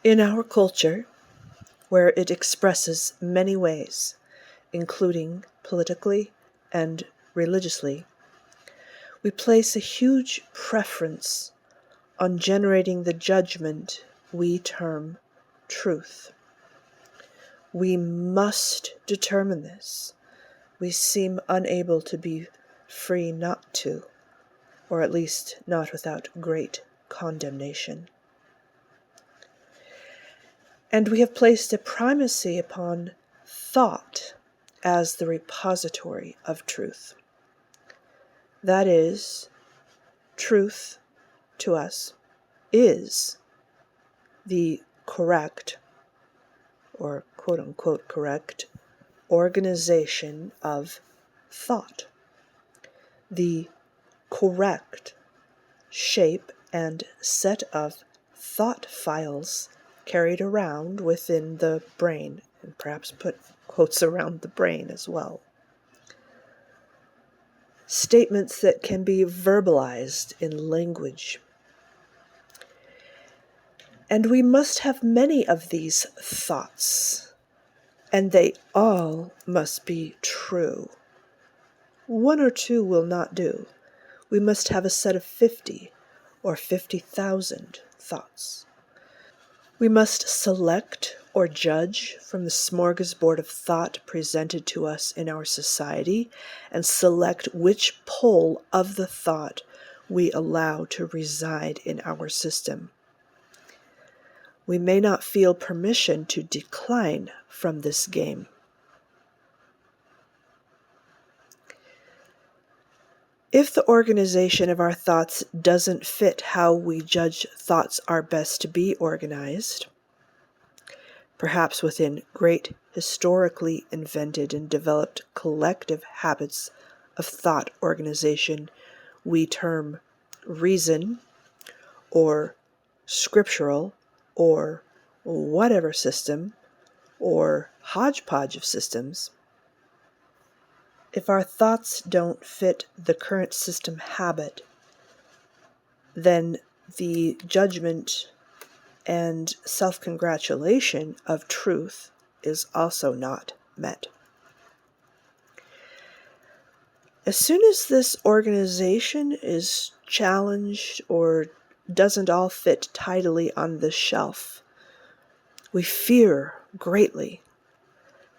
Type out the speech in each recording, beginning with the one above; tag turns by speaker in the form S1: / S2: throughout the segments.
S1: In our culture, where it expresses many ways, including politically and religiously, we place a huge preference on generating the judgment we term truth. We must determine this. We seem unable to be free not to, or at least not without great condemnation. And we have placed a primacy upon thought as the repository of truth. That is, truth to us is the correct, or quote-unquote correct, organization of thought. The correct shape and set of thought files carried around within the brain, and perhaps put quotes around the brain as well. Statements that can be verbalized in language. And we must have many of these thoughts, and they all must be true. One or two will not do. We must have a set of 50 or 50,000 thoughts. We must select or judge from the smorgasbord of thought presented to us in our society and select which pole of the thought we allow to reside in our system. We may not feel permission to decline from this game. If the organization of our thoughts doesn't fit how we judge thoughts are best to be organized, perhaps within great historically invented and developed collective habits of thought organization we term reason or scriptural or whatever system or hodgepodge of systems, if our thoughts don't fit the current system habit, then the judgment and self-congratulation of truth is also not met. As soon as this organization is challenged or doesn't all fit tidily on the shelf, we fear greatly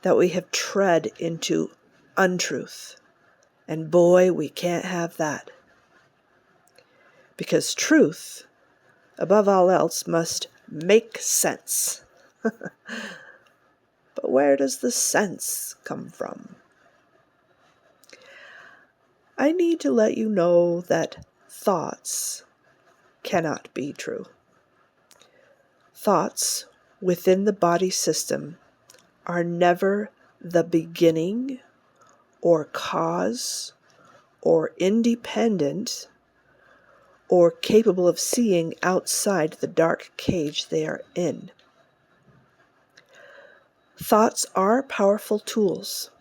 S1: that we have tread into untruth. And boy, we can't have that. Because truth, above all else, must make sense. But where does the sense come from? I need to let you know that thoughts cannot be true. Thoughts within the body system are never the beginning or cause or independent or capable of seeing outside the dark cage they are in. Thoughts are powerful tools,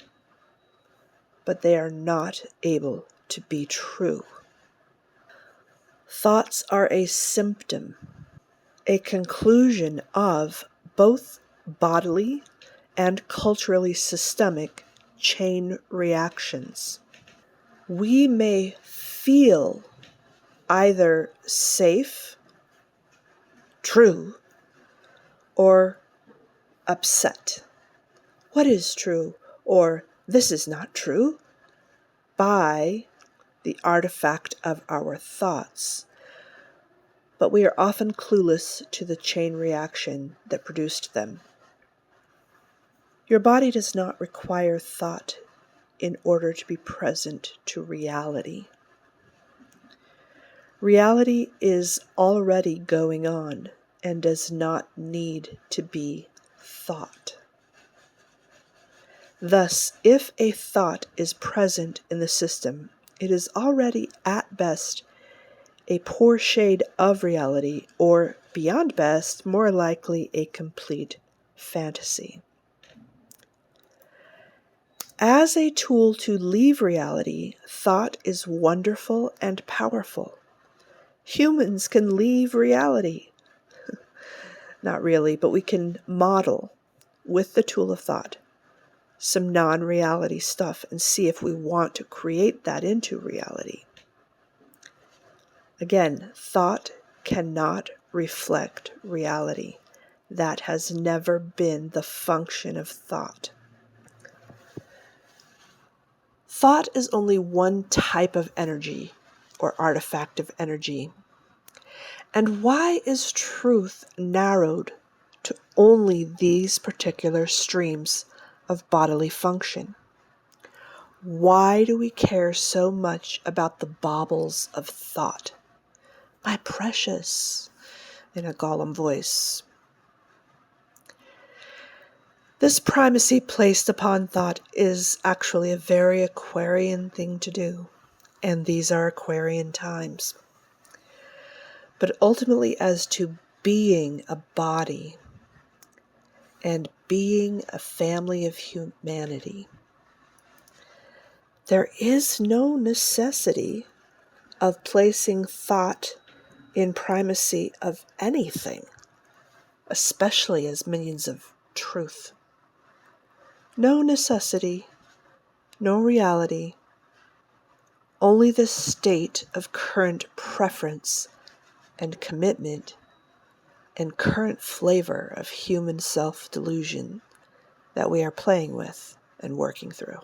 S1: but they are not able to be true. Thoughts are a symptom, a conclusion of both bodily and culturally systemic chain reactions. We may feel either safe, true, or upset. What is true? Or this is not true, by the artifact of our thoughts. But we are often clueless to the chain reaction that produced them. Your body does not require thought in order to be present to reality. Reality is already going on and does not need to be thought. Thus, if a thought is present in the system, it is already at best a poor shade of reality, or beyond best, more likely a complete fantasy. As a tool to leave reality, thought is wonderful and powerful. Humans can leave reality. Not really, but we can model with the tool of thought some non-reality stuff and see if we want to create that into reality. Again, thought cannot reflect reality. That has never been the function of thought. Thought is only one type of energy or artifact of energy. And why is truth narrowed to only these particular streams of bodily function? Why do we care so much about the baubles of thought? My precious, in a Gollum voice. This primacy placed upon thought is actually a very Aquarian thing to do, and these are Aquarian times. But ultimately, as to being a body and being a family of humanity, there is no necessity of placing thought in primacy of anything, especially as minions of truth. No necessity, no reality, only the state of current preference and commitment and current flavor of human self-delusion that we are playing with and working through.